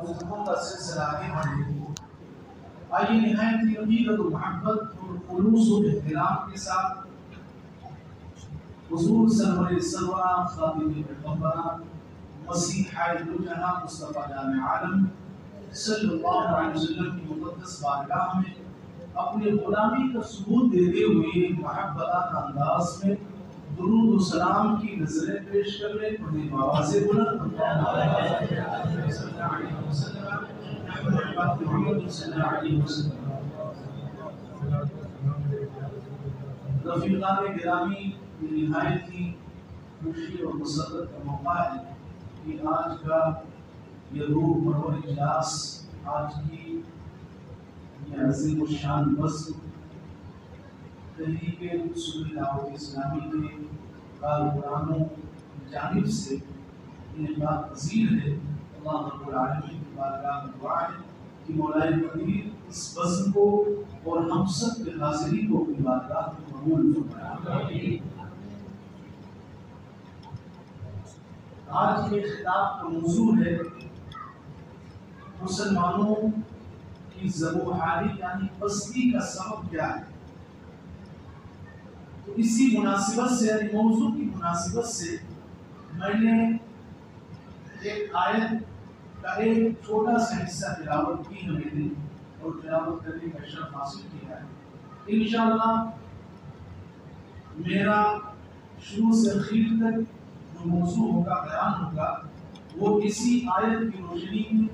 گفتگو کا سلسلہ آگے بڑھے. آئیے نہایت ہی عقیدت و محبت اور خلوص و احترام کے ساتھ حضور سرور سرورہ خاتم پیغمبرہ مسیحِ دو جہاں مصطفیٰ جان عالم صلی اللہ علیہ وسلم کی مقدس بارگاہ میں اپنے غلامی کا ثبوت دیتے ہوئے محبتہ انداز میں درود و سلام کی نظریں پیش کرنے پڑھنے آواز بلند رفیقان گرامی. نہایت ہی خوشی اور مسرت کا موقع ہے کہ آج کا یہ روح پرور اجلاس، آج کی یہ عظیم الشان بزم تحریک اصول دعوت اسلامی کے کارکنانوں کی جانب سے انعقاد پذیر ہے. اللہ رب العالمین کی بارگاہ میں دعا ہے کہ مولا قدیر اس بزم کو اور ہم سب کے حاضرین کو اپنی بارگاہ میں قبول فرمائے. آج کے خطاب کا موضوع ہے مسلمانوں کی زبوحالی یعنی پستی کا سبب کیا ہے. تو اسی مناسبت سے یعنی موضوع کی مناسبت سے میں نے ایک آیت کا ایک چھوٹا سا حصہ تلاوت کی ہے میں نے اور تلاوت کرنے کا شرف حاصل کیا ہے. انشاءاللہ میرا شروع سے اخیر تک جو موضوع ہوگا، بیان ہوگا، وہ اسی آیت کی روشنی میں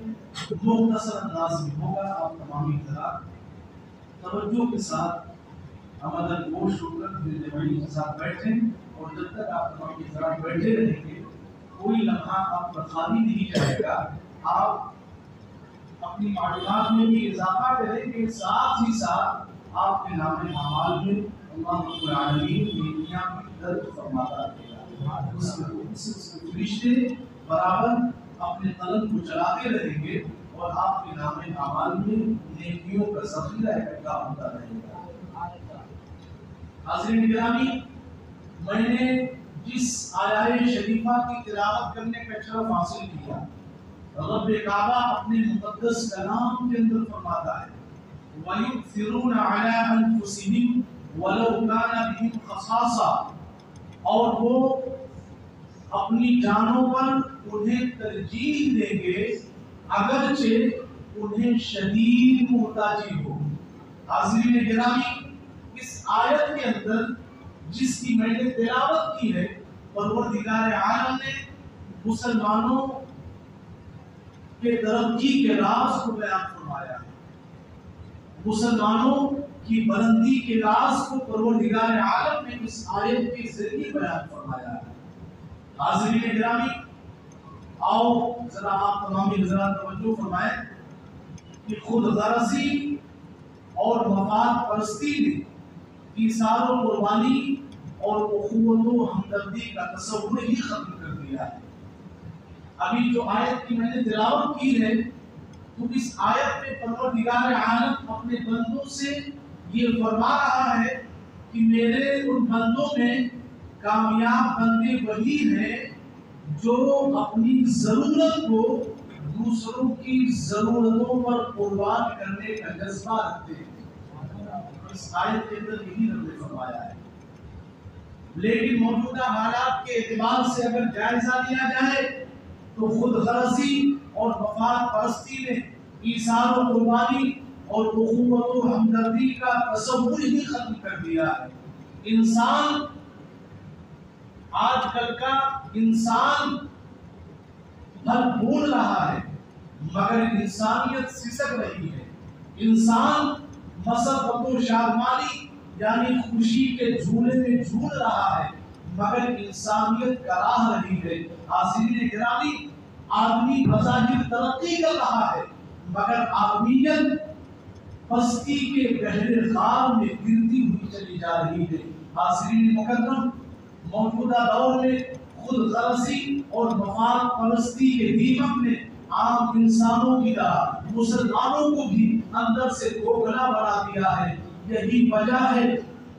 مختصر انداز میں ہوگا. آپ تمامی حضرات توجہ کے ساتھ عمدن گوش ہو کر میرے جمعی کے ساتھ بیٹھیں، اور جب تک آپ تمامی حضرات بیٹھے رہیں گے کوئی لمحہ آپ پر خالی نہیں جائے گا. آپ اپنی معلومات میں بھی اضافہ کریں گے، ساتھ ہی ساتھ آپ کے نام اعمال میں اللہ رب العالمین نیکیاں بھی درج فرماتا رہے گا. اس کے فرشتے برابر اپنے قلم کو چلاتے رہیں گے اور آپ کے نام اعمال میں نیکیوں کا ذخیرہ اکٹھا ہوتا رہے گا. حاضرین گرامی، میں نے جس آیہ شریفہ کی تلاوت کرنے کا شرف حاصل کیا، رب کعبہ اپنے مقدس کلام کے اندر فرماتا ہے وَيُؤْثِرُونَ عَلَىٰ أَنفُسِهِمْ وَلَوْ كَانَ بِهِمْ خَصَاصَةٌ، اور وہ اپنی جانوں پر انہیں ترجیح دیں گے اگرچہ انہیں شدید محتاجی ہو. حاضرین گرامی، اس آیت کے اندر جس کی میں نے تلاوت کی ہے، پروردگار عالم نے مسلمانوں کے ترقی کے راز کو بیان فرمایا ہے. مسلمانوں کی بلندی کے راز کو پروردگار عالم نے اس آیت کے ذریعے بیان فرمایا ہے. حاضرین گرامی، آؤ ذرا آپ تمامی حضرات توجہ فرمائیں کہ خود غرضی اور مفاد پرستی نے ایثار و قربانی اور اخوت و ہمدردی کا تصور ہی ختم کر دیا ہے. ابھی جو آیت کی میں نے تلاوت کی ہے، تو اس آیت میں پروردگار عالم اپنے بندوں سے یہ فرما رہا ہے کہ میرے ان بندوں میں کامیاب بندے وہی ہیں جو اپنی ضرورت کو دوسروں کی ضرورتوں پر قربان کرنے کا جذبہ رکھتے ہیں. اس آیت کے اندر یہی رب نے فرمایا ہے. لیکن موجودہ حالات کے اعتبار سے اگر جائزہ لیا جائے تو خود غرضی اور مفاد پرستی نے ایثار و قربانی اور اخوت و ہمدردی کا تصور ہی ختم کر دیا ہے. انسان آج کل کا انسان بھر بھول رہا ہے مگر انسانیت سسک رہی ہے. انسان مسرت و شادمانی یعنی خوشی کے جھولے میں جھول رہا ہے مگر انسانیت کراہ رہی ہے. حاضرین گرامی، آدمی بظاہر ترقی کر رہا ہے مگر آدمیت پستی کے گہرے خار میں گرتی ہوئی چلی جا رہی ہے. حاضرین مکرم، موجودہ دور میں خود غرضی اور مفاد پرستی کے دیمک نے عام انسانوں کی طرح مسلمانوں کو بھی اندر سے کھوکھلا بنا دیا ہے. یہی وجہ ہے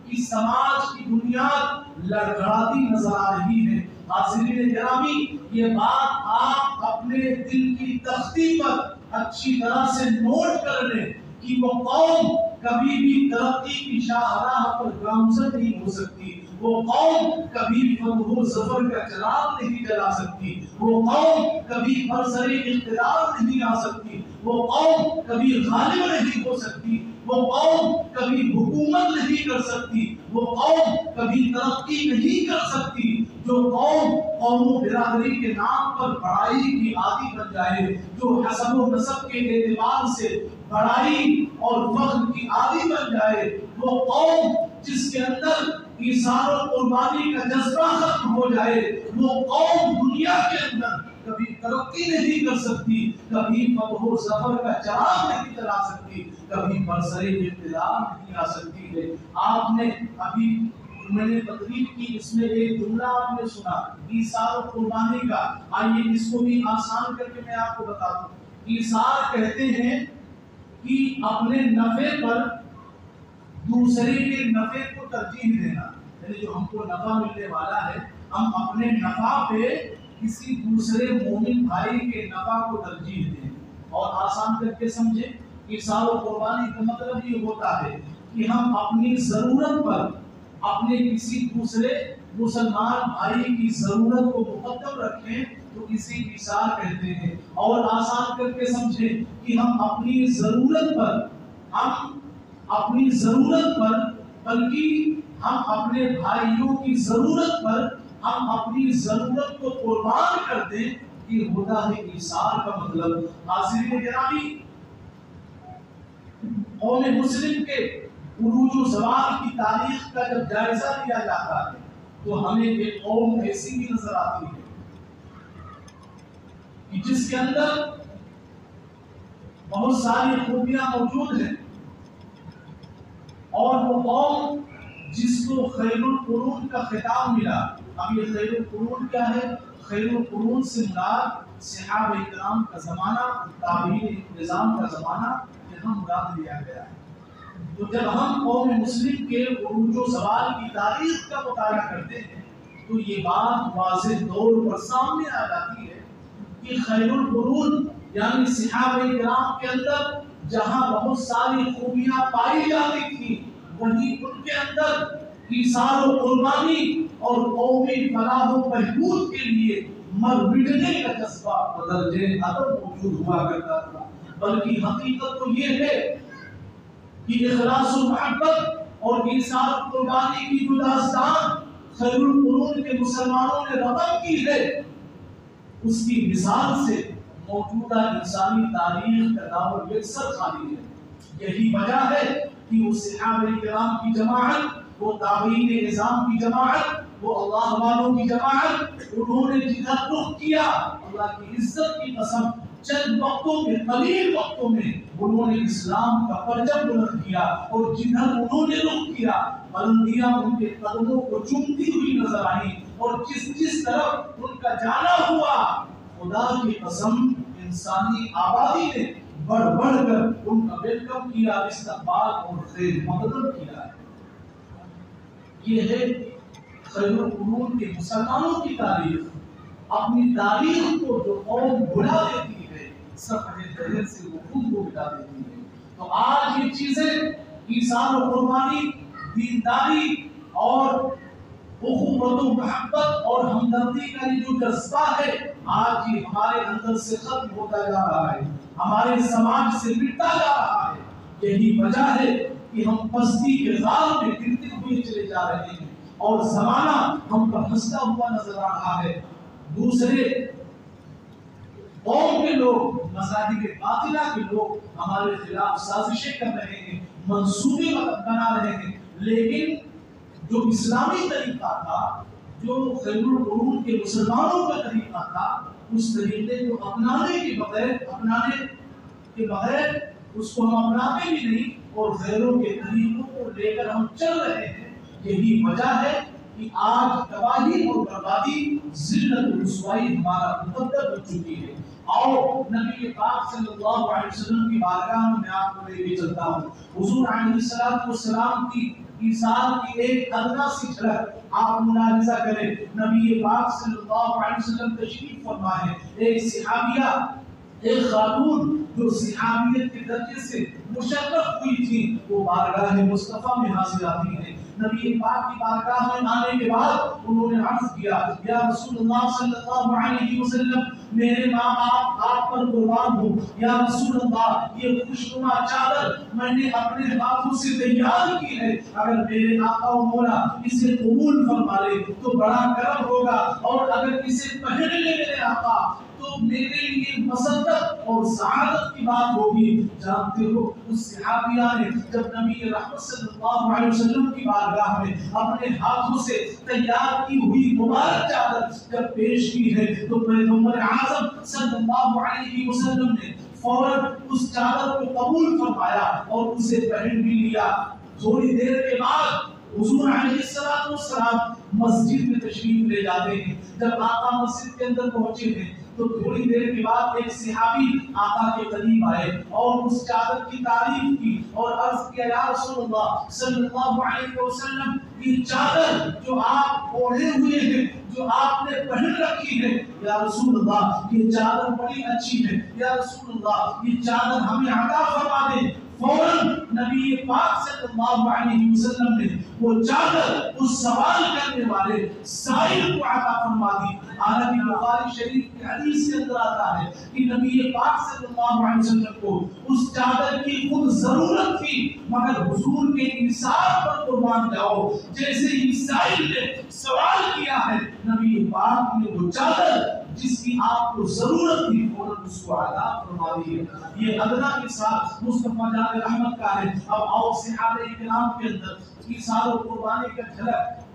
کہ سماج کی بنیاد لڑکھڑاتی نظر آ رہی ہے. حاضرین گرامی، یہ بات آپ اپنے دل کی تختی پر اچھی طرح سے نوٹ کر لیں کہ وہ قوم کبھی بھی ترقی کی شاہراہ پر گامزن نہیں ہو سکتی، وہ قوم کبھی فتح و ظفر کا چراغ نہیں جلا سکتی، وہ قوم کبھی برسر اقتدار نہیں آ سکتی، وہ قوم کبھی غالب نہیں ہو سکتی، وہ قوم کبھی حکومت نہیں کر سکتی، وہ قوم کبھی ترقی نہیں کر سکتی جو قوم قوم و برادری کے نام پر بڑائی کی عادی بن جائے، جو حسب و نسب کے اعتبار سے بڑائی اور فخر کی عادی بن جائے، وہ قوم جس کے اندر ایثار و قربانی کا جذبہ ختم ہو جائے، وہ قوم دنیا کے اندر کبھی ترقی نہیں کر سکتی، کبھی فتح و ظفر کا چراغ نہیں جلا سکتی، کبھی برسر اقتدار نہیں آ سکتی ہے۔ آپ نے ابھی میں نے تقریب کی، اس میں ایک جملہ آپ نے سنا ایثار و قربانی کا، آئیے اس کو بھی آسان کر کے میں آپ کو بتا دوں۔ ایثار کہتے ہیں کہ اپنے نفع پر دوسرے کے نفع کو ترجیح دینا، یعنی جو ہم کو نفع ملنے والا ہے ہم اپنے نفع پہ کسی دوسرے مومن بھائی کے نفع کو ترجیح دیں۔ اور آسان کر کے سمجھیں، ایثار و قربانی کا مطلب یہ ہوتا ہے کہ ہم اپنی ضرورت پر اپنے کسی دوسرے مسلمان بھائی کی ضرورت کو مقدم رکھیں تو اسے ایثار کہتے ہیں۔ اور آسان کر کے سمجھیں کہ ہم اپنی ضرورت پر بلکہ ہم اپنے بھائیوں کی ضرورت پر ہم اپنی ضرورت کو قربان کر دیں، یہ ہوتا ہے ایثار کا مطلب۔ حاضرین گرامی، قوم مسلم کے عروج و زوال کی تاریخ کا جب جائزہ لیا جاتا ہے تو ہمیں ایک قوم ایسی بھی نظر آتی ہے کہ جس کے اندر بہت ساری خوبیاں موجود ہیں، اور وہ قوم جس کو خیر القرون کا خطاب ملا۔ اب یہ خیر القرون کیا ہے؟ خیر القرون سے مراد صحابہ کرام کا زمانہ، تابعین نظام کا زمانہ یہاں مراد لیا گیا ہے۔ تو جب ہم قوم مسلم کے عروج و زوال کی تاریخ کا مطالعہ کرتے ہیں تو یہ بات واضح طور پر سامنے آ جاتی ہے کہ خیر القرون یعنی صحابہ کرام کے اندر جہاں بہت ساری خوبیاں پائی جاتی تھی، وہیں ان کے اندر ایثار و قربانی اور قومی فلاح و بہبود کے لیے مر مٹنے کا جذبہ بدرجہ عدم موجود ہوا کرتا تھا۔ بلکہ حقیقت تو یہ ہے کہ اخلاص و محبت اور ایثار و قربانی کی جو داستان خیر القرون کے مسلمانوں نے رقم کی ہے، اس کی مثال سے موجودہ انسانی تاریخ کا دامن یکسر خالی ہے۔ یہی وجہ ہے کہ وہ صحابہ کرام کی جماعت، وہ تابعین نظام کی جماعت، وہ اللہ والوں کی جماعت، انہوں نے جدھر رخ کیا، اللہ کی عزت کی قسم چند وقتوں میں، قلیل وقتوں میں انہوں نے اسلام کا پرچم بلند کیا، اور جدھر انہوں نے رخ کیا بلندیاں ان کے قدموں کو چومتی ہوئی نظر آئیں، اور جس طرف ان کا جانا ہوا خدا کی قسم انسانی آبادی نے بڑھ بڑھ کر ان کا ویلکم کیا، استقبال اور خیر مقدم کیا ہے۔ یہ ہے خیر القرون کے مسلمانوں کی تاریخ۔ اپنی تاریخ کو جو قوم بھلا دیتی ہے، صفحے تحریر سے وہ خود کو بتا دیتی ہے۔ تو آج یہ چیزیں ایثار و قربانی، دینداری اور اخوت و محبت اور ہمدردی کا یہ جو جذبہ ہے، آج یہ ہمارے اندر سے ختم ہوتا جا رہا ہے، ہمارے سماج سے مٹتا جا رہا ہے۔ یہی وجہ ہے کہ ہم پستی کے غار میں گرتے ہوئے چلے جا رہے ہیں، اور زمانہ ہم پر ہنستا ہوا نظر آ رہا ہے۔ دوسرے قوم کے لوگ، مذاہب باطلہ کے لوگ ہمارے خلاف سازشیں کر رہے ہیں، منصوبے بنا رہے ہیں، لیکن جو اسلامی طریقہ تھا، جو خیر القرون کے مسلمانوں کا طریقہ تھا، اس طریقے کو اپنانے کے بغیر اس کو ہم اپناتے بھی نہیں، اور غیروں کے طریقوں کو لے کر ہم چل رہے ہیں۔ یہی وجہ ہے کہ آج تباہی اور بربادی، ذلت و رسوائی ہمارا مقدر بن چکی ہے۔ اور نبی پاک صلی اللہ علیہ وسلم کی بارگاہ میں آپ کو لے کے چلتا ہوں۔ حضور علیہ السلام کی ایثار کی ایک ادنا سی جھلک آپ ملاحظہ کریں۔ نبی پاک صلی اللہ علیہ وسلم تشریف فرما ہے، ایک صحابیہ، ایک خاتون جو صحابیت کے درجے سے مشرف ہوئی تھی، وہ بارگاہ مصطفیٰ میں حاضر آتی ہے۔ نبی پاک کی بارگاہ میں آنے کے بعد انہوں نے عرض کیا، یا رسول اللہ صلی اللہ علیہ وسلم، میرے ماں باپ آپ پر قربان ہوں، یا رسول اللہ یہ خوشنما چادر میں نے اپنے ہاتھوں سے تیار کی ہے، اگر میرے آقا و مولا اسے قبول فرما لے تو بڑا کرم ہوگا، اور اگر اسے پہن لے میرے آقا تو میرے لیے مسرت اور سعادت کی بات ہوگی۔ جانتے ہو اس صحابیہ نے جب نبی رحمت صلی اللہ علیہ وسلم کی بارگاہ میں اپنے ہاتھوں سے تیار کی ہوئی مبارک چادر جب پیش کی ہے تو پیغمبر اعظم صلی اللہ علیہ وسلم نے فوراً اس چادر کو قبول فرمایا اور اسے پہن بھی لیا۔ تھوڑی دیر کے بعد حضور علیہ السلام مسجد میں تشریف لے جاتے ہیں۔ جب آقا مسجد کے اندر پہنچے ہیں تو تھوڑی دیر کے بعد ایک صحابی آقا کے قریب آئے اور اس چادر کی تعریف کی اور عرض کیا، یا رسول اللہ صلی اللہ علیہ وسلم، یہ چادر جو آپ اوڑھے ہوئے ہیں، جو آپ نے پہن رکھی ہے، یا رسول اللہ یہ چادر بڑی اچھی ہے، یا رسول اللہ یہ چادر ہمیں عطا فرما دیں۔ فوراً نبی پاک صلی اللہ علیہ وسلم نے وہ چادر اس سوال کرنے والے سائل کو عطا فرما دی۔ حالانکہ بخاری شریف کی حدیث کے اندر آتا ہے کہ نبی پاک صلی اللہ علیہ وسلم کو اس چادر کی خود ضرورت تھی، مگر حضور کے انصاف پر قربان جاؤ، جیسے ہی سائل نے سوال کیا ہے، نبی پاک نے وہ چادر جس کی آپ کو ضرورت تھی فوراً اس کو عطا فرما دی ہے۔ یہ ادنا مثال مصطفیٰ جان رحمت کا ہے۔ اب آؤ صحابہ کرام کے اندر ایثار و قربانی کا جھلک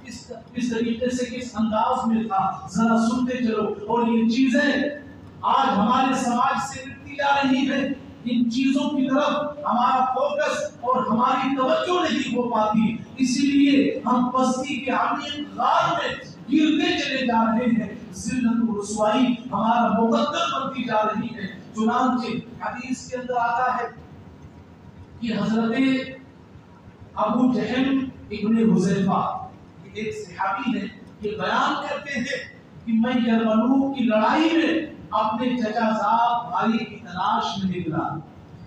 اس طریقے سے کس انداز میں تھا، ذرا سنتے چلو۔ اور یہ چیزیں آج ہمارے سماج سے مٹتی جا رہی ہیں، ان چیزوں کی طرف ہمارا فوکس اور ہماری توجہ نہیں ہو پاتی، اسی لیے ہم پستی کے عمیق غار میں گرتے چلے جا رہے ہیں، ذلت و رسوائی ہمارا مقدر بنتی جا رہی ہے۔ چنانچہ حدیث کے اندر آتا ہے کہ حضرت ابو جہل ابن حذیفہ ایک صحابی ہے، یہ بیان کرتے ہیں کہ میں یرملوک کی لڑائی میں اپنے چچا زاد بھائی کی تلاش میں نکلا،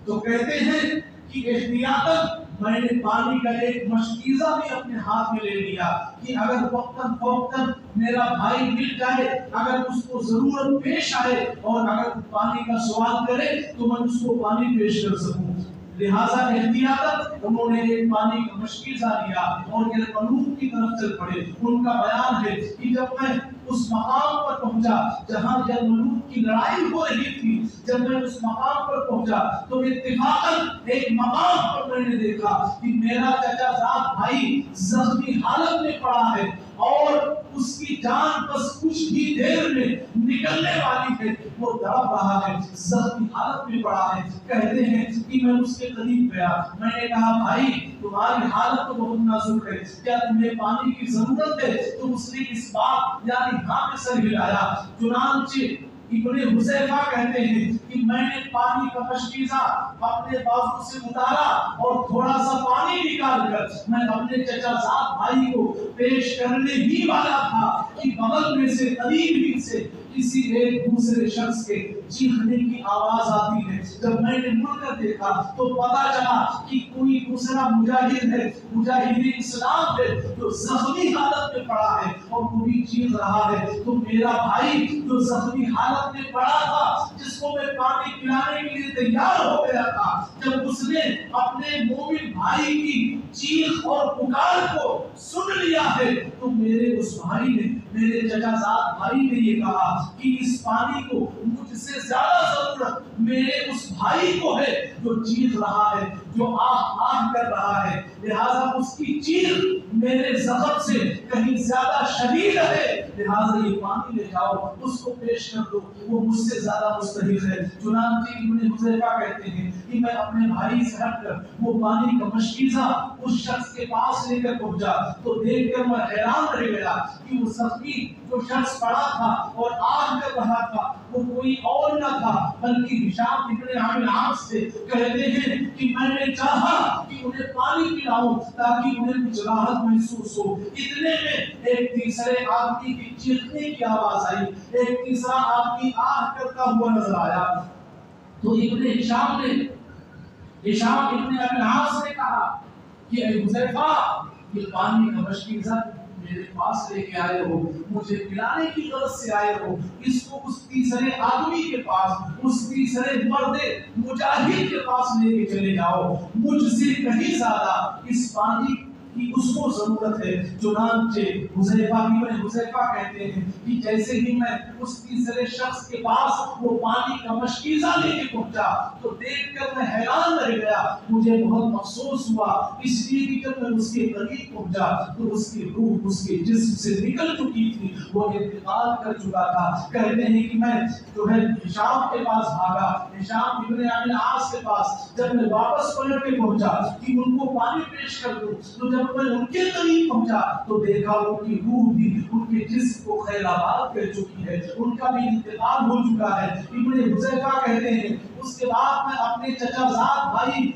تو کہتے ہیں کہ احتیاطاً میں نے پانی کا ایک مشکیزہ بھی اپنے ہاتھ میں لے لیا کہ اگر وقتاً فوقتاً میرا بھائی مل جائے، اگر اس کو ضرورت پیش آئے اور اگر پانی کا سوال کرے تو میں اس کو پانی پیش کر سکوں۔ لہٰذا احتیاطاً انہوں نے ایک پانی کا مشکیزہ لیا اور یرملوک کی طرف چل پڑے۔ ان کا بیان ہے کہ جب میں اس مقام پر پہنچا جہاں یرملوک کی لڑائی ہو رہی تھی، جب میں اس مقام پر پہنچا تو اتفاقاً ایک مقام پر میں نے دیکھا کہ میرا چچا زاد بھائی زخمی حالت میں پڑا ہے اور اس کی جان بس کچھ ہی دیر میں نکلنے والی ہے، وہ تڑپ رہا ہے، زخمی حالت میں پڑا ہے۔ کہتے ہیں کہ میں اس کے قریب گیا، میں نے کہا بھائی تمہاری حالت تو بہت نازک ہے، کیا تمہیں پانی کی ضرورت ہے؟ تو اس نے اس بات یعنی ہاں میں سر ہلایا۔ چنانچہ ابن حذیفہ کہتے ہیں کہ میں نے پانی کا مشکیزہ اپنے بازو سے اتارا اور تھوڑا سا پانی نکال کر میں اپنے چچا زاد بھائی کو پیش کرنے ہی والا تھا کہ بغل میں سے قریب ہی سے کسی ایک دوسرے شخص کے چیخنے کی آواز آتی ہے۔ جب میں نے مڑ کر دیکھا تو پتا چلا کہ کوئی دوسرا مجاہد ہے، مجاہد اسلام ہے، جو زخمی حالت میں پڑا ہے اور وہ بھی چیخ رہا ہے۔ تو میرا بھائی جو زخمی حالت میں پڑا تھا، جس کو میں پانی پلانے کے لیے تیار ہو گیا تھا، جب اس نے اپنے مومن بھائی کی چیخ اور پکار کو سن لیا ہے تو میرے اس بھائی نے، میرے چچا زاد بھائی نے یہ کہا کہ اس پانی کو مجھ سے زیادہ ضرورت میرے اس بھائی کو ہے جو چیخ رہا ہے، جو آہ آہ کر رہا ہے، لہذا اس کی چیخ میرے زخم سے کہیں زیادہ شدید ہے، لہذا یہ پانی لے جاؤ، اس کو پیش کر دو، وہ مجھ سے زیادہ مستحق ہے۔ چنانچہ ابن حذیفہ کہتے ہیں کہ میں اپنے بھائی سے ہٹ کر وہ پانی کا مشکیزہ اس شخص کے پاس لے کر پہنچا تو دیکھ کر میں حیران رہ گیا کہ وہ زخمی جو شخص پڑا تھا اور آہ کر رہا تھا وہ کوئی اور نہ تھا بلکہ ہشام ابن عامر عاص سے کہتے ہیں کہ میں نے چاہا کہ انہیں پانی پلاؤں تاکہ انہیں کچھ راحت محسوس ہو، اتنے میں ایک تیسرے آدمی کی چیخنے کی آواز آئی، ایک تیسرا آدمی آہ کرتا ہوا نظر آیا تو ہشام ابن عامر عاص نے کہا کہ اے حذیفہ یہ پانی کا مشکیزہ میرے پاس لے کے آئے ہو، مجھے پلانے کی غرض سے آئے ہو، اس کو اس تیسرے آدمی کے پاس، اس تیسرے مرد مجاہد کے پاس لے کے چلے جاؤ، مجھ سے کہیں زیادہ اس پانی کی اس کو ضرورت ہے۔ چنانچہ حذیفہ کہتے ہیں کہ جیسے ہی میں اس تیسرے شخص کے پاس وہ پانی کا مشکیزہ لے کے پہنچا تو دیکھ کر میں حیران رہ گیا، مجھے بہت افسوس ہوا اس لیے کہ جب میں اس کے قریب پہنچا تو اس کی روح اس کے جسم سے نکل چکی تھی، وہ انتقال کر چکا تھا۔ کہتے ہیں کہ میں جو ہے ہشام کے پاس بھاگا، ہشام ابن عامر عاص کے پاس، جب میں واپس پلٹ کے پہنچا کہ ان کو پانی پیش کر دوں تو جب میں ان کے قریب پہنچا تو دیکھا ان کی روح بھی ان کے جسم کو خیرآباد کر چکی ہے، ان کا بھی انتقال ہو چکا ہے۔ ابن حذیفہ کہتے ہیں اس کے بعد میں اپنے چچا زاد بھائی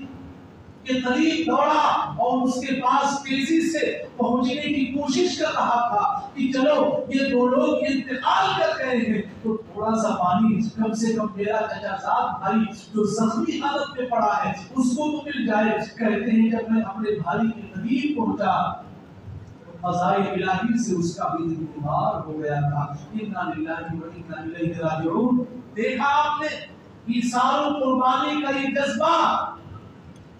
کے قریب دوڑا اور اس کے پاس تیزی سے پہنچنے کی کوشش کر رہا تھا کہ چلو یہ دو لوگ انتقال کر گئے ہیں تو تھوڑا سا پانی کم سے کم میرا چچا زاد بھائی جو زخمی حالت میں پڑا ہے اس کو تو مل جائے۔ کہتے ہیں جب میں اپنے بھائی کے قریب پہنچا فضائل الہی سے اس کا بھی انتظار ہو گیا تھا۔ انا للہ و انا الیہ راجعون۔ دیکھا آپ نے ایثار و قربانی کا یہ جذبہ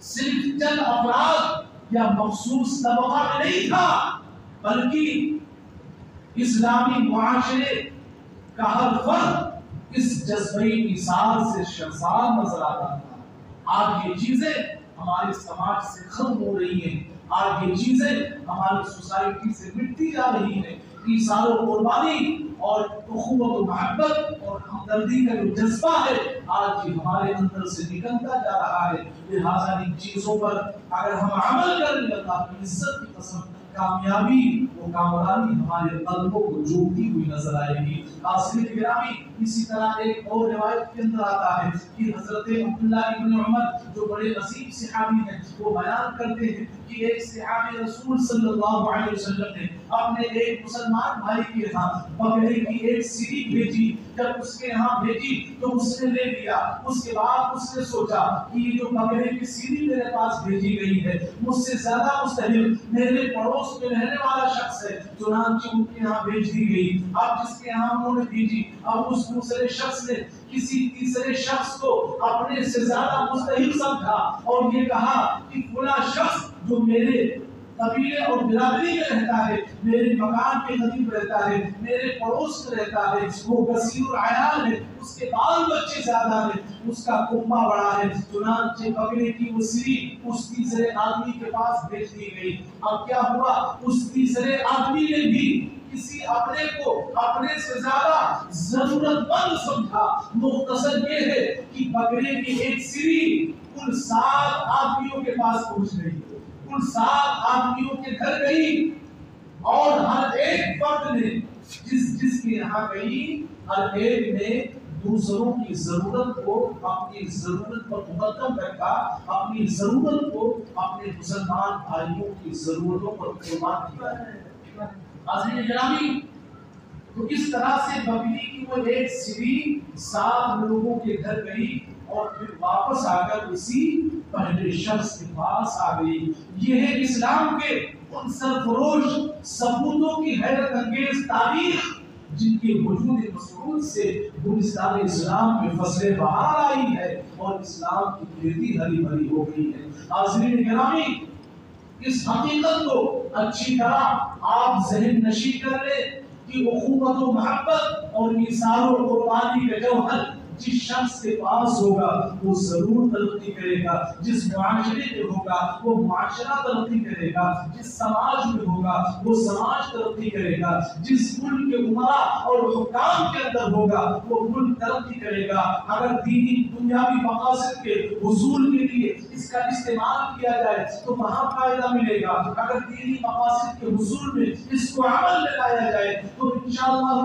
صرف چند افراد یا مخصوص طبقہ میں نہیں تھا بلکہ اسلامی معاشرے کا ہر فرد اس جذبے ایثار سے شرمسار نظر آتا تھا۔ آج یہ چیزیں ہمارے سماج سے ختم ہو رہی ہیں، آج یہ چیزیں ہماری سوسائٹی سے مٹتی جا رہی ہیں۔ ایثار و قربانی اور اخوت و محبت اور ہمدردی کا جو جذبہ ہے آج یہ ہمارے اندر سے نکلتا جا رہا ہے۔ لہٰذا ان چیزوں پر اگر ہم عمل کریں اللہ کی عزت کی قسم کامیابی و کامرانی ہمارے قلبوں کو جوڑتی ہوئی نظر آئے گی۔ حاضرین گرامی، اسی طرح ایک اور روایت کے اندر آتا ہے کہ حضرت عبداللہ ابن عمر جو بڑے عظیم صحابی ہیں وہ بیان کرتے ہیں کہ ایک صحابی رسول صلی اللہ علیہ وسلم نے اپنے ایک مسلمان بھائی کے یہاں بکرے کی ایک سری بھیجی، جب اس کے یہاں بھیجی تو اس نے لے لیا، اس کے بعد اس نے سوچا کہ یہ جو بکرے کی سری میرے پاس بھیجی گئی ہے مجھ سے زیادہ مستحق میرے پڑوس میں رہنے والا شخص ہے، چنانچہ ان کے یہاں بھیج دی گئی۔ اب جس کے یہاں انہوں نے بھیجی اب اس دوسرے شخص نے کسی تیسرے شخص کو اپنے سے زیادہ مستحق سمجھا اور یہ کہا کہ فلاں شخص جو میرے قبیلے اور برادری میں رہتا ہے، میرے مکان کے قریب رہتا ہے، میرے پڑوس میں رہتا ہے، وہ کثیر العیال ہے، اس کے بال بچے زیادہ ہیں، اس کا کنبہ بڑا ہے۔ چنانچہ بکرے کی وہ سری اس تیسرے آدمی کے پاس بھیج دی گئی۔ اب کیا ہوا، اس تیسرے آدمی نے بھی کسی اپنے کو اپنے سے زیادہ ضرورت مند سمجھا۔ مختصر یہ ہے کہ بکرے کی ایک سری ان 7 آدمیوں کے پاس پہنچ گئی، ان 7 آدمیوں کے گھر گئی اور ہر ایک فرد نے جس کے یہاں گئی ہر ایک نے دوسروں کی ضرورت کو اپنی ضرورت پر مقدم رکھا، اپنی ضرورت کو اپنے مسلمان بھائیوں کی ضرورتوں پر قربان کیا۔ حاضرین گرامی، تو اس طرح سے بکری کی وہ ایک سری 7 لوگوں کے گھر گئی اور پھر واپس آ کر اسی پہلے شخص کے پاس آ گئی۔ یہ ہے اسلام کے ان سرفروش ثبوتوں کی حیرت انگیز تاریخ جن کے وجود مسعود سے گلستان اسلام میں فصل بہار آئی ہے اور اسلام کی کھیتی ہری بھری ہو گئی ہے۔ حاضرین گرامی، اس حقیقت کو اچھی طرح آپ ذہن نشین کر لیں کہ اخوت و محبت اور ایثار و قربانی کا جوہر جس شخص کے پاس ہوگا وہ ضرور ترقی کرے گا، جس معاشرے میں ہوگا وہ معاشرہ ترقی کرے گا، جس سماج میں ہوگا وہ سماج ترقی کرے گا، جس ملک کے عمرا اور حکام کے اندر ہوگا وہ ملک ترقی کرے گا۔ اگر دینی دنیاوی مقاصد کے حصول کے لیے اس کا استعمال کیا جائے تو وہاں فائدہ ملے گا، اگر دینی مقاصد کے حصول میں اس کو عمل میں لایا جائے تو انشاءاللہ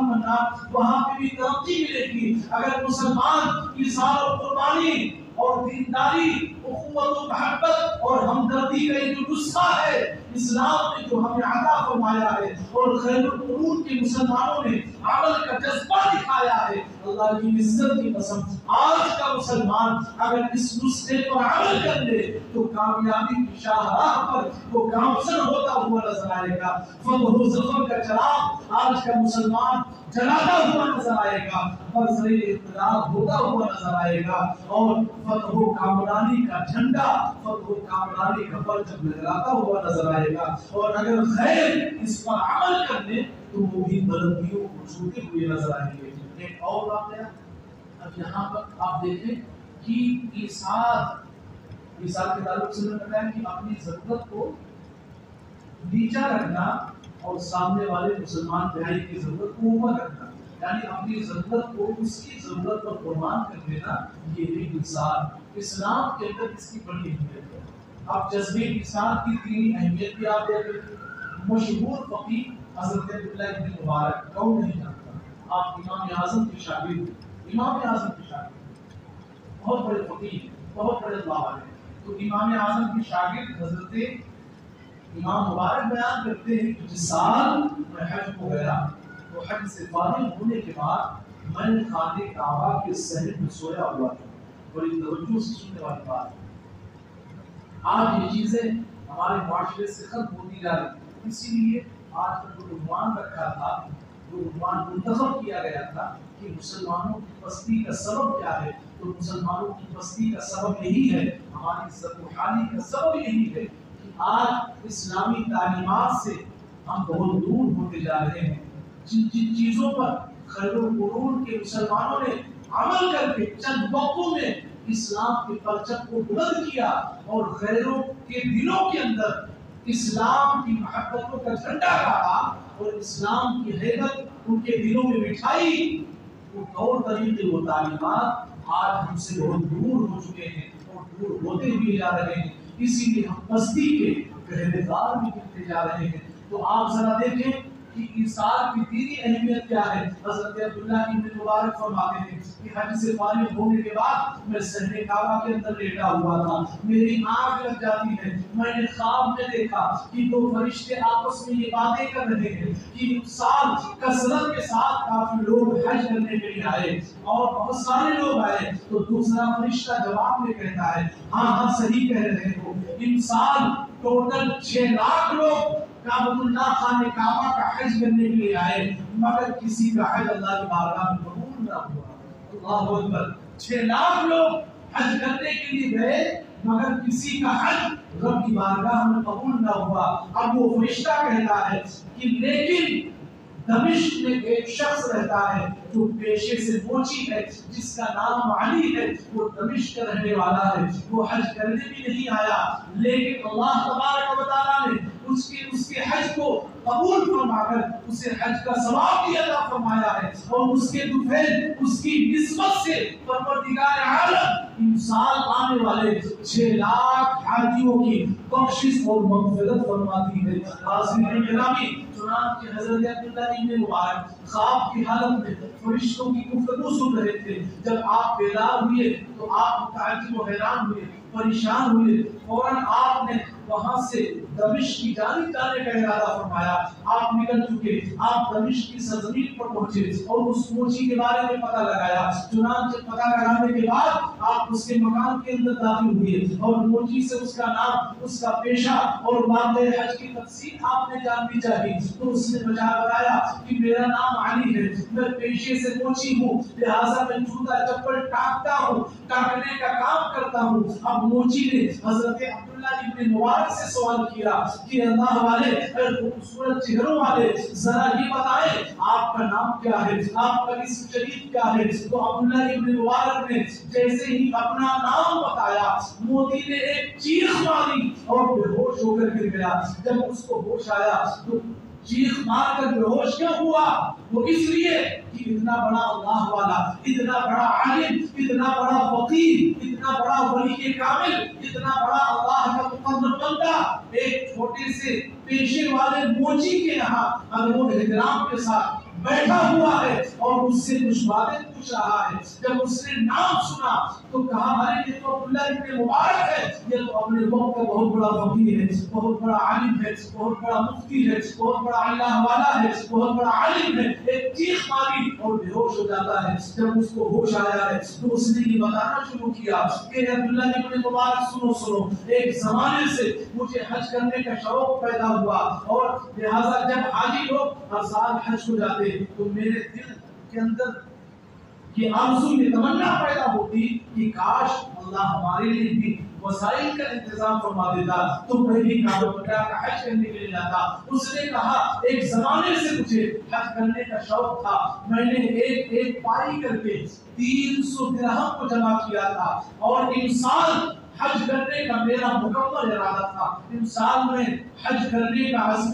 وہاں پہ بھی ترقی ملے گی۔ اگر مسلمان ایثار و قربانی اور دینداری، اخوت و محبت اور ہمدردی کا جو نسخہ ہے اسلام نے جو ہمیں عطا فرمایا ہے اور خیر القرون کے مسلمانوں نے عمل کا جذبہ دکھایا ہے، اللہ کی عزت کی قسم آج کا مسلمان اگر اس نسخے پر عمل کر لے تو کامیابی کی شاہراہ پر وہ گامزن ہوتا ہوا نظر آئے گا۔ فتح و ظفر کا چراغ آج کا مسلمان جلاتا ہوا نظر آئے گا، برسر اقتدار ہوتا ہوا نظر آئے گا، اور فتح و کامرانی کا جھنڈا، فتح و کامرانی کا پرچم لہراتا ہوا نظر آئے گا۔ اور اگر خیر اس پر عمل کر لے تو وہ بھی بلندیوں کو چھوتے ہوئے نظر آئیں گے۔ ایک اور واقعہ اب یہاں پر آپ دیکھیں کہ ایثار کے تعلق سے میں نے بتایا کہ اپنی ضرورت کو نیچا رکھنا اور سامنے والے مسلمان بھائی کی ضرورت کو اوپر رکھنا، یعنی اپنی ضرورت کو اس کی ضرورت پر قربان کر دینا، یہ بھی ایثار اسلام کے اندر اس کی بڑی اہمیت ہے۔ اب جذبے ایثار کی دینی اہمیت بھی آپ دیکھیں۔ مشہور فقیہ حضرت عبداللہ ابن مبارک، کون نہیں جانتا، آپ امام اعظم کے شاگرد، امام اعظم کے شاگرد، بہت بڑے فقیہ، بہت بڑے اللہ والے۔ تو امام اعظم کے شاگرد حضرت امام مبارک بیان کرتے ہیں کہ جس سال میں حج کو گیا تو حج سے فارغ ہونے کے بعد میں نے خانہ کعبہ کے صحن میں سویا ہوا تھا۔ بڑی توجہ سے سننے والی بات، آج یہ چیزیں ہمارے معاشرے سے ختم ہوتی جا رہی ہیں، اسی لیے آج کا جو عنوان رکھا تھا، جو عنوان منتخب کیا گیا تھا کہ مسلمانوں کی پستی کا سبب کیا ہے، تو مسلمانوں کی پستی کا سبب یہی ہے، ہماری سربحالی کا سبب یہی ہے کہ آج اسلامی تعلیمات سے ہم بہت دور ہوتے جا رہے ہیں۔ جن چیزوں پر خیر القرون کے مسلمانوں نے عمل کر کے چند وقتوں میں اسلام کے پرچم کو بلند کیا اور غیروں کے دلوں کے اندر اسلام کی محبتوں کا جھنڈا گاڑا اور اسلام کی حیرت ان کے دلوں میں بٹھائی، وہ طور طریقے وہ تعلیمات آج ہم سے بہت دور ہو چکے ہیں اور دور ہوتے ہوئے جا رہے ہیں، اسی لیے ہم بستی کے پہرے دار بھی بنتے جا رہے ہیں۔ تو آپ ذرا دیکھیں کہ ایثار کی دینی اہمیت کیا ہے۔ حضرت عبداللہ ابن مبارک فرماتے ہیں کہ حج سے فارغ ہونے کے بعد میں صحن کعبہ کے اندر لیٹا ہوا تھا، میری آنکھ لگ جاتی ہے، میں نے خواب میں دیکھا کہ دو فرشتے آپس میں یہ باتیں کر رہے ہیں کہ سال کثرت کے ساتھ کافی لوگ حج کرنے کے لیے آئے اور بہت سارے لوگ آئے، تو دوسرا فرشتہ جواب میں کہتا ہے ہاں ہاں صحیح کہہ رہے ہو، ان سال ٹوٹل 6 لاکھ لوگ کعبۃ اللہ خانہ کعبہ کا حج کرنے کے لیے آئے، مگر کسی کا حج اللہ کی بارگاہ میں قبول نہ ہوا۔ اللہ اکبر، 6 لاکھ لوگ حج کرنے کے لیے گئے مگر کسی کا حج رب کی بارگاہ میں قبول نہ ہوا۔ اب وہ فرشتہ کہتا ہے کہ لیکن دمشق میں ایک شخص رہتا ہے جو پیشے سے موچی ہے، جس کا نام علی ہے، وہ دمشق کا رہنے والا ہے، وہ حج کرنے بھی نہیں آیا، لیکن اللہ تبارک و تعالیٰ نے اس کے حج کو قبول فرما کر اسے حج کا ثواب بھی عطا فرمایا ہے، اور اس کے دفعہ اس کی نسبت سے پروردگار عالم ان سال آنے والے 6 لاکھ حاجیوں کی بخشش اور مغفرت فرماتی ہے۔ حاضرین گرامی، چنانچہ حضرت عبداللہ ابن مبارک خواب کی حالت میں فرشتوں کی گفتگو سن رہے تھے، جب آپ بیدار ہوئے تو آپ متعجب و حیران ہوئے، پریشان ہوئے، فوراً آپ نے وہاں سے دمشق کی جانب جانے کا ارادہ فرمایا۔ آپ نکل چکے، آپ دمشق کی سرزمین پر پہنچے اور اس موچی کے بارے میں پتہ لگایا۔ چنانچہ پتہ لگانے کے بعد آپ اس کے مکان کے اندر داخل ہوئے اور موچی سے سے اس کا نام، اس کا پیشہ اور واقعہ حج کی تفصیل آپ نے جاننی چاہیے، تو اس نے مجھے بتایا کہ میرا نام علی ہے، میں پیشے سے موچی ہوں، لہٰذا میں جوتا چپل ٹانکتا ہوں، ٹانکنے کا کام کرتا ہوں۔ اب موچی نے حضرت عبداللہ ابن مبارک سے سوال کیا کہ اللہ والے، خوبصورت چہروں والے، ذرا یہ بتائیں آپ کا نام کیا ہے، آپ کا اسم شریف کیا ہے؟ تو عبداللہ ابن مبارک نے جیسے ہی اپنا نام بتایا، موتی نے ایک چیخ ماری اور بے ہوش ہو کر گر گیا۔ جب اس کو ہوش آیا تو چیخ مار کر بے ہوش کیوں ہوا؟ وہ اس لیے کہ اتنا بڑا اللہ والا، اتنا بڑا عالم، اتنا بڑا فقیر، اتنا بڑا ولی کامل، اتنا بڑا اللہ کا مقرب بندہ ایک چھوٹے سے پیشے والے موچی کے یہاں ادب و احترام کے ساتھ بیٹھا ہوا ہے اور اس سے کچھ باتیں پوچھ رہا ہے۔ جب اس نے نام سنا تو کہا ارے یہ تو عبداللہ ابن مبارک ہے، یہ تو اپنے وقت کا بہت بڑا فقیر ہے، بہت بڑا عالم ہے، بہت بڑا مفتی ہے، بہت بڑا اللہ والا ہے، بہت بڑا عالم ہے۔ ایک چیخ ماری اور بے ہوش ہو جاتا ہے۔ جب اس کو ہوش آیا ہے تو اس نے یہ بتانا شروع کیا کہ عبداللہ ابن مبارک سنو، ایک زمانے سے مجھے حج کرنے کا شوق پیدا ہوا اور لہٰذا جب حاجی لوگ ہر سال حج کو جاتے تو میرے دل کے اندر یہ آرزو، یہ تمنا پیدا ہوتی کہ کاش اللہ ہمارے لیے بھی وسائل کا انتظام فرما دیتا تو میں بھی کعبہ پٹا کا حج کرنے کے لیے جاتا۔ اس نے کہا ایک زمانے سے مجھے حج کرنے کا شوق تھا، میں نے ایک پائی کر کے 300 درہم کو جمع کیا تھا اور انسان حج کرنے کا میرا مکمل ارادہ تھا، ان سال میں حج کرنے کا عزم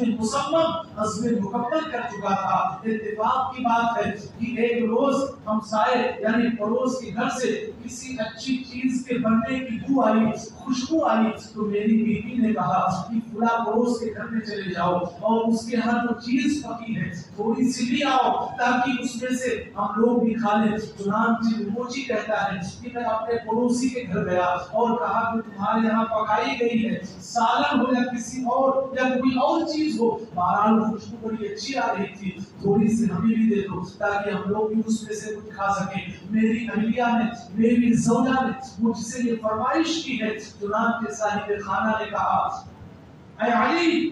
مکمل کر چکا تھا۔ اتفاق کی بات ہے کہ ایک روز ہمسائے یعنی پڑوس کے گھر سے کسی اچھی چیز کے بننے کی بو آئی، خوشبو آئی، تو میری بیوی نے کہا کہ فلاں پڑوس کے گھر میں چلے جاؤ اور اس کے ہر جو چیز پکی ہے تھوڑی سی لے آؤ تاکہ اس میں سے ہم لوگ بھی کھا لیں۔ چنانچہ موچی کہتا ہے کہ میں اپنے پڑوسی کے گھر گیا اور کہا کہ تمہارے یہاں پکائی گئی ہے سالن ہو یا کسی اور یا کوئی اور چیز ہو، بہرحال خوشبو بڑی اچھی آ رہی تھی، تھوڑی سی ہمیں بھی دے دو تاکہ ہم لوگ بھی اس میں سے کچھ کھا سکیں۔ میری اہلیہ نے، میری زوجہ نے مجھ سے یہ فرمائش کی ہے۔ چنانچہ صاحب خانہ نے کہا اے علی،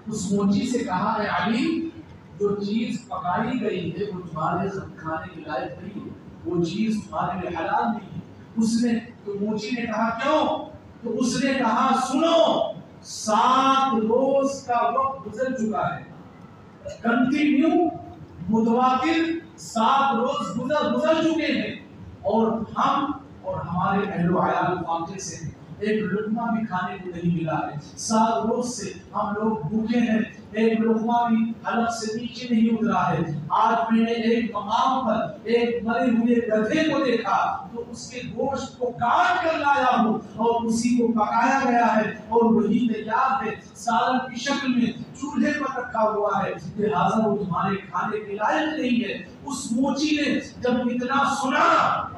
اس موچی سے کہا اے علی، جو چیز پکائی گئی ہے وہ تمہارے کھانے کے لائق نہیں ہے، وہ چیز تمہارے لیے حلال نہیں ہے۔ اس نے تو موچی نے کہا کیوں؟ تو اس نے کہا سنو، 7 روز کا وقت گزر چکا ہے، کنٹینیو متواتر 7 روز گزر چکے ہیں اور ہم اور ہمارے اہل و عیال فاقے سے ہیں، ایک لقمہ بھی کھانے کو نہیں ملا ہے، 7 روز سے ہم لوگ بھوکے ہیں، ایک لقمہ بھی حلق سے نیچے نہیں اترا ہے۔ آج میں نے ایک مقام پر ایک مرے ہوئے گدھے کو دیکھا تو اس کے گوشت کو کاٹ کر لایا ہوں اور اسی کو پکایا گیا ہے اور وہی تیار ہے، سالن کی شکل میں چولہے پر رکھا ہوا ہے، لہٰذا وہ تمہارے کھانے کے لائق نہیں ہے۔ اس موچی نے جب اتنا سنا،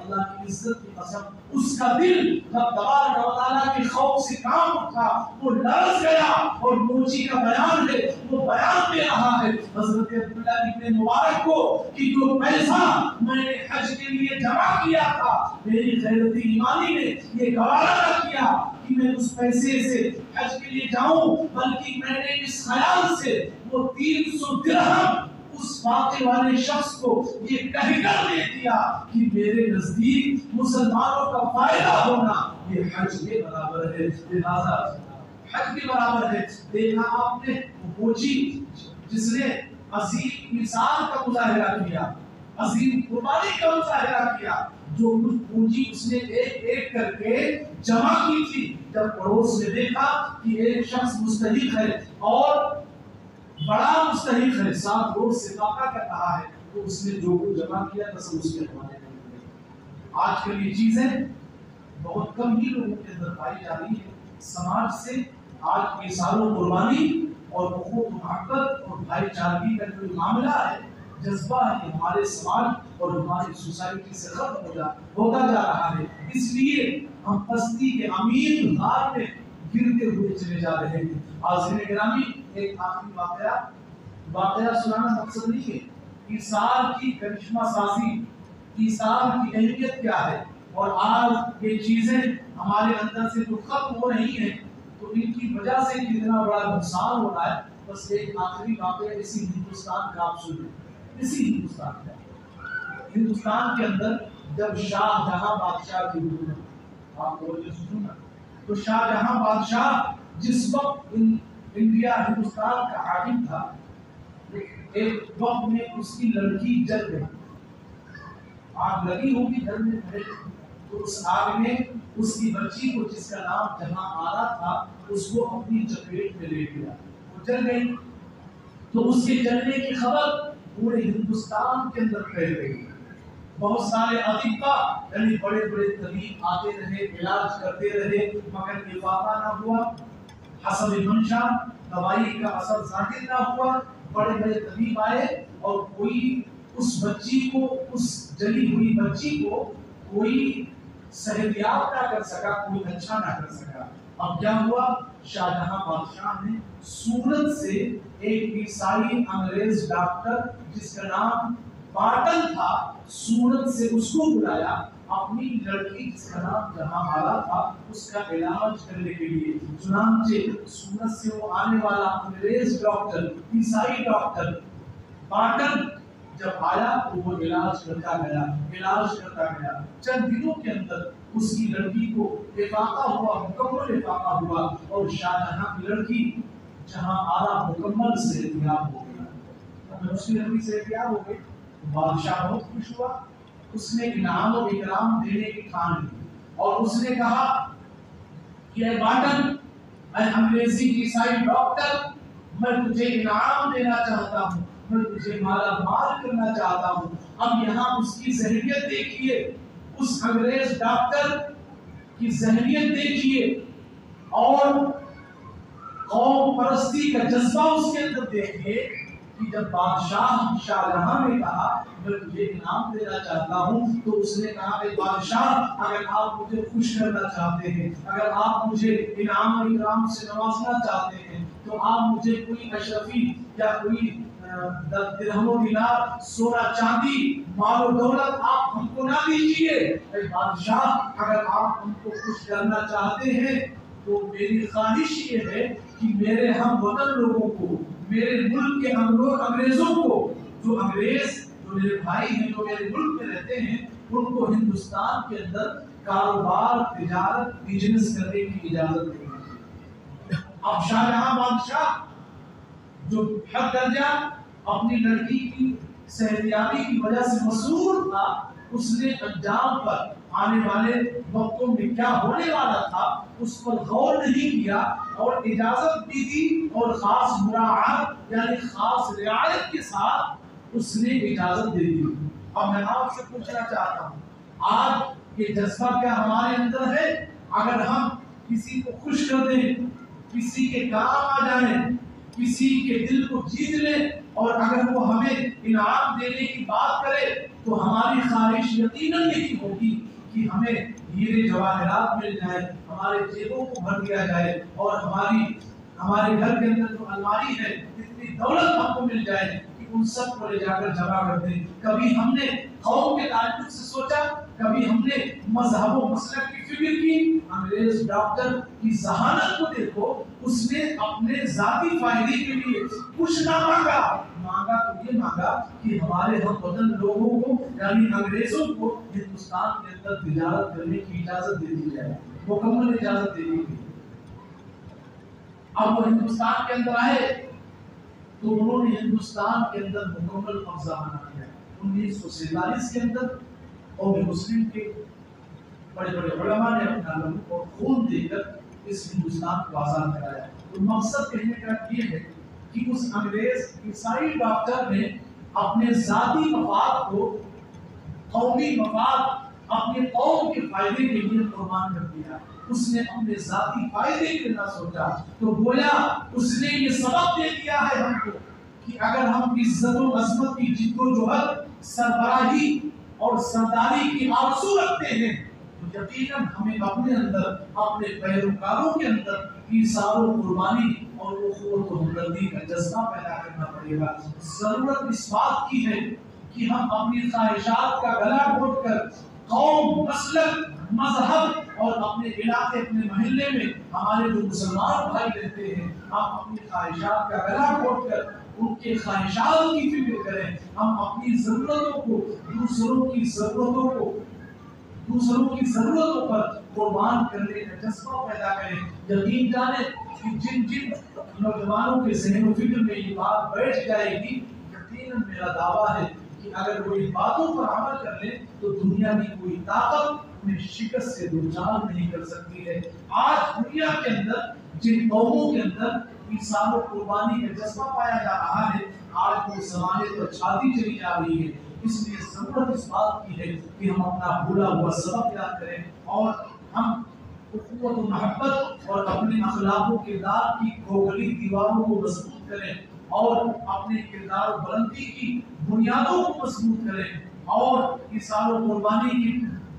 اللہ کی عزت کی قسم اس کا دل رب تبارک و تعالیٰ کے خوف سے کام اٹھا، وہ لرز گیا اور موچی کا بیان ہے، وہ بیان دے رہا ہے حضرت عبداللہ ابن مبارک کو کہ جو پیسہ میں نے حج کے لیے جمع کیا تھا، میری غیرت ایمانی نے یہ گوارا نہ کیا کہ میں اس پیسے سے حج کے لیے جاؤں، بلکہ میں نے اس خیال سے وہ 300 درہم اس واقع والے شخص کو یہ کہہ کر دے دیا کہ میرے نزدیک مسلمانوں کا فائدہ ہونا یہ حج کے برابر ہے، لہذا حج کے برابر ہے۔ دیکھا آپ نے موچی جس نے عظیم مثال کا مظاہرہ کیا، عظیم قربانی کا مظاہرہ کیا، جو کچھ پونجی اس نے ایک ایک کر کے جمع کی تھی، جب پڑوس نے دیکھا کہ ایک شخص مستحق ہے اور بڑا مستحق ہے، 7 روز سے فاقہ کر رہا ہے، تو اس نے جو کچھ جمع کیا قسم اس کے حوالے کر دی۔ آج کل یہ چیزیں بہت کم ہی لوگوں کے اندر پائی جا رہی ہے۔ سماج سے آج کی سالوں قربانی اور اخوت و محبت اور بھائی چارگی کا جو معاملہ ہے، جذبہ ہے، کہ ہمارے سماج اور ہماری سوسائٹی سے ختم ہوتا جا رہا ہے۔ اس لیے ہم پستی کے امیر غار میں گرتے ہوئے چلے جا رہے ہیں۔ حاضرین گرامی، ایک آخری واقعہ سنانا مقصد نہیں ہے۔ ایثار کی کرشمہ سازی، ایثار کی اہمیت کیا ہے، اور آج یہ چیزیں ہمارے اندر سے جو ختم ہو رہی ہیں تو ان کی وجہ سے کتنا بڑا نقصان ہو رہا ہے. بس ایک آخری واقعہ اسی ہندوستان کا آپ سنیں. اسی ہندوستان کے اندر جب شاہ جہاں بادشاہ کی حکومت، آپ کو یہ سننا، تو شاہ جہاں بادشاہ جس وقت انڈیا ہندوستان کا حاکم تھا، ایک وقت میں اس کی لڑکی جل گئی. آگ لگی ہوگی گھر میں کھڑے، تو اس آگ میں اس کی بچی کو جس کا نام جہاں آرا تھا اس کو اپنی چپیٹ میں لے لیا، وہ جل گئی. تو اس کے جلنے کی خبر پورے ہندوستان کے اندر پھیل گئی. بہت سارے اطباء یعنی بڑے بڑے طبیب آتے رہے، علاج کرتے رہے، مگر افادہ نہ ہوا. حسب منشا دوائی کا اثر ظاہر نہ ہوا. بڑے بڑے طبیب آئے اور کوئی اس بچی کو، اس جلی ہوئی بچی کو کوئی صحتیاب نہ کر سکا، کوئی اچھا نہ کر سکا. اب کیا ہوا؟ شاہ جہاں بادشاہ نے سورت سے ایک عیسائی انگریز ڈاکٹر جس کا نام بارٹن تھا، سورت سے اس کو بلایا. اپنی لڑکی جس کا نام جہاں آرا تھا اس کا علاج کرنے کے لیے. چنانچہ سورت سے وہ آنے والا انگریز ڈاکٹر، عیسائی ڈاکٹر بارٹن جب آیا تو وہ علاج کرتا گیا. چند دنوں کے اندر اس کی لڑکی کو افاقہ ہوا، مکمل افاقہ ہوا، اور شاہ جہاں کی لڑکی جہاں آرا مکمل صحتیاب ہو گیا. اس کی لڑکی صحتیاب ہو گئی، بادشاہ بہت خوش ہوا. اس نے انعام و اکرام دینے کی ٹھان لی اور اس نے کہا کہ اے بارٹن، اے انگریزی عیسائی ڈاکٹر، میں تجھے انعام دینا چاہتا ہوں، میں تجھے مالا مال کرنا چاہتا ہوں. اب یہاں اس کی ذہنیت دیکھیے، اس انگریز ڈاکٹر کی ذہنیت دیکھیے اور قوم پرستی کا جذبہ اس کے اندر دیکھیے کہ جب بادشاہ شاہ جہاں نے کہا میں تجھے انعام دینا چاہتا ہوں تو اس نے کہا کہ بادشاہ اگر آپ مجھے خوش کرنا چاہتے ہیں، اگر آپ مجھے انعام و اکرام سے نوازنا چاہتے ہیں تو آپ مجھے کوئی اشرفی یا کوئی درہم و دینار، سونا چاندی، مال و دولت آپ ہم کو نہ دیجیے. اے بادشاہ اگر آپ ہم کو خوش کرنا چاہتے ہیں تو میری خواہش یہ ہے کہ میرے ہم وطن لوگوں کو، میرے ملک کے انگریزوں کو، جو انگریز جو میرے بھائی ہیں، جو میرے ملک میں رہتے ہیں، ان کو ہندوستان کے اندر کاروبار، تجارت، بزنس کرنے کی اجازت دیں. اب شاہ جہاں بادشاہ جو حد درجہ اپنی لڑکی کی صحتیابی کی وجہ سے مسرور تھا، اس نے انجام پر، آنے والے وقتوں میں کیا ہونے والا تھا اس پر غور نہیں کیا اور اجازت بھی دی اور خاص مراعات یعنی خاص رعایت کے ساتھ اس نے اجازت دے دی. اب میں آپ سے پوچھنا چاہتا ہوں، آج یہ جذبہ کیا ہمارے اندر ہے؟ اگر ہم کسی کو خوش کر دیں، کسی کے کام آ جائیں، کسی کے دل کو جیت لیں اور اگر وہ ہمیں انعام دینے کی بات کرے تو ہماری خواہش یقیناً یہی ہوگی کہ ہمیں ہیرے جواہرات مل جائے، ہمارے جیبوں کو بھر دیا جائے اور ہمارے گھر کے اندر جو الماری ہے اتنی دولت ہم کو مل جائے کہ ان سب کو لے جا کر جمع کر دیں. کبھی ہم نے قوم کے تعلق سے سوچا، کبھی ہم نے مذہب و مسلک کی فکر کی. انگریز ڈاکٹر کی ذہانت کو دیکھو، اس نے اپنے ذاتی فائدے کے لیے کچھ نہ مانگا تو یہ مانگا کہ ہمارے ہم وطن لوگوں کو یعنی انگریزوں کو ہندوستان کے اندر تجارت کرنے کی اجازت دے دی جائے، مکمل اجازت دے دی گئی. اب وہ ہندوستان کے اندر آئے تو انہوں نے ہندوستان کے اندر مکمل قبضہ بنا لیا. 1947 کے اندر اور مسلم کے بڑے بڑے علماء نے اپنا لہو اور خون دے کر اس ہندوستان کو آزاد کرایا. تو مقصد کہنے کا یہ ہے کہ اس انگریز عیسائی ڈاکٹر نے اپنے ذاتی مفاد کو قومی مفاد، اپنے قوم کے فائدے کے لیے قربان کر دیا. اس نے اپنے ذاتی فائدے کے لیے نہ سوچا. تو گویا اس نے یہ سبق دے دیا ہے ہم کو کہ اگر ہم عزت و عظمت کی جد و جہد، سربراہی اور سرداری کی آرزو رکھتے ہیں تو یقیناً ہمیں اپنے اندر، اپنے پیروکاروں کے اندر ایثار و قربانی اور اخوت و ہمدردی کا جذبہ پیدا کرنا پڑے گا. ضرورت اس بات کی ہے کہ ہم اپنی خواہشات کا گلا گھونٹ کر قوم، مسلک، مذہب اور اپنے علاقے، اپنے محلے میں ہمارے جو مسلمان بھائی رہتے ہیں، ہم اپنی خواہشات کا گلا گھونٹ کر ان کے خواہشات کی فکر کریں. ہم اپنی ضرورتوں کو دوسروں کی ضرورتوں پر قربان کرنے کا جذبہ پیدا کریں. یقین جانیں کہ جن نوجوانوں کے ذہن و فکر میں یہ بات بیٹھ جائے گی، یقیناً میرا دعویٰ ہے کہ اگر وہ ان باتوں پر عمل کر لیں تو دنیا کی کوئی طاقت انہیں شکست سے دوچار نہیں کر سکتی ہے. آج دنیا کے اندر جن قوموں کے اندر ایثار و قربانی کا جذبہ پایا جا رہا ہے، آج وہ زمانے پر چھاتی چلی جا رہی ہے. اس لیے ضرورت اس بات کی ہے کہ ہم اپنا بھولا ہوا سبق یاد کریں اور ہم اخوت و محبت اور اپنے اخلاق و کردار کی کھوکھلی دیواروں کو مضبوط کریں اور اپنے کردار و بلندی کی بنیادوں کو مضبوط کریں اور ایثار و قربانی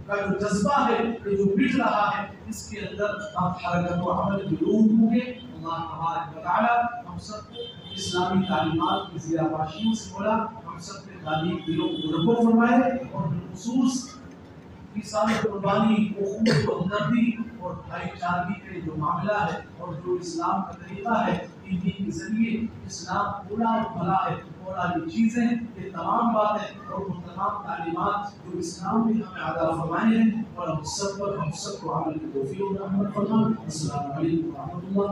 کا جو جذبہ ہے، یہ جو مٹ رہا ہے، اس کے اندر ہم حرکت و عمل ضرور ہوں گے. اللہ تبارک و تعالی ہم سب کو اسلامی تعلیمات کی زیرہ باشیوں سے مولا ہم سب کے تعلیم دلوں کو مربوط فرمائے اور بالخصوص ایثار و قربانی، اخوت و ہمدردی اور بھائی چارگی کا جو معاملہ ہے اور جو اسلام کا طریقہ ہے، انہی کے ذریعے اسلام پورا اور بھلا ہے. اور یہ چیزیں، یہ تمام باتیں اور وہ تمام تعلیمات جو اسلام نے ہمیں عطا فرمائے ہیں اور ہم سب کو عمل کی توفیق و رحمت فرمائے. السلام علیکم و رحمۃ اللہ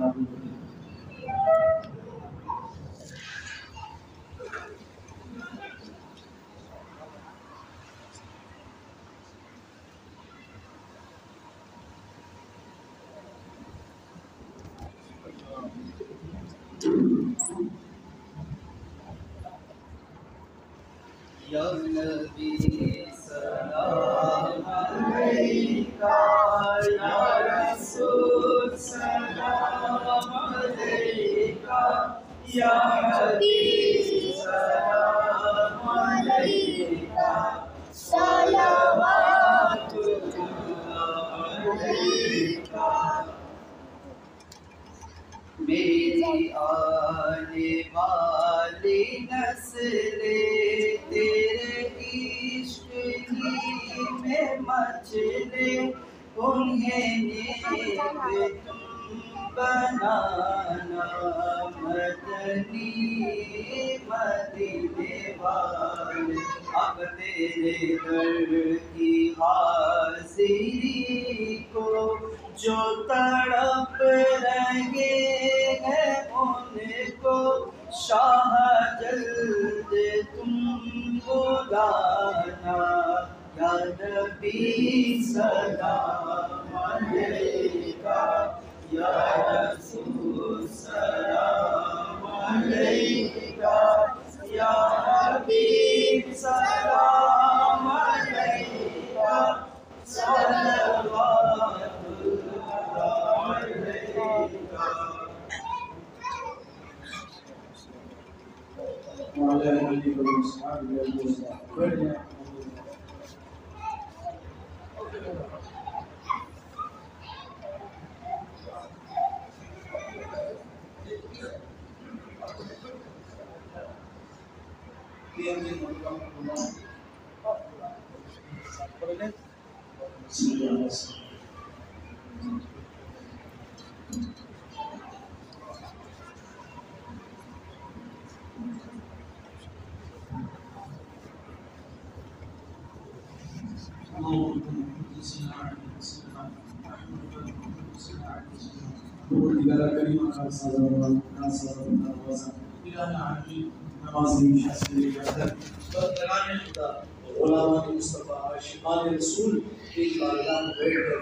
وبرکاتہ. یا نبی سلام علیکہ، یا رسول سلام علیکہ، یا حبیب سلام علیکہ، صلوات اللہ علیکہ. میری آنے والی نسل تیرے عشق ہی میں مچلے، انہیں نیک تم بنانا، مدنی مدینے والے. اب تیرے در کی حاضری کو جو تڑپ رہے ہیں، ان کو شاہ جلد تم بلانا. یا نبی سلام علیکہ، یا رسول سلام علیکہ، یا حبیب سلام علیکہ، صلوات اللہ علیکہ. وعلى آله وصحبه أجمعين. علماء مصطفیٰ شمال رسول کی بارگاہ میں بیٹھ کر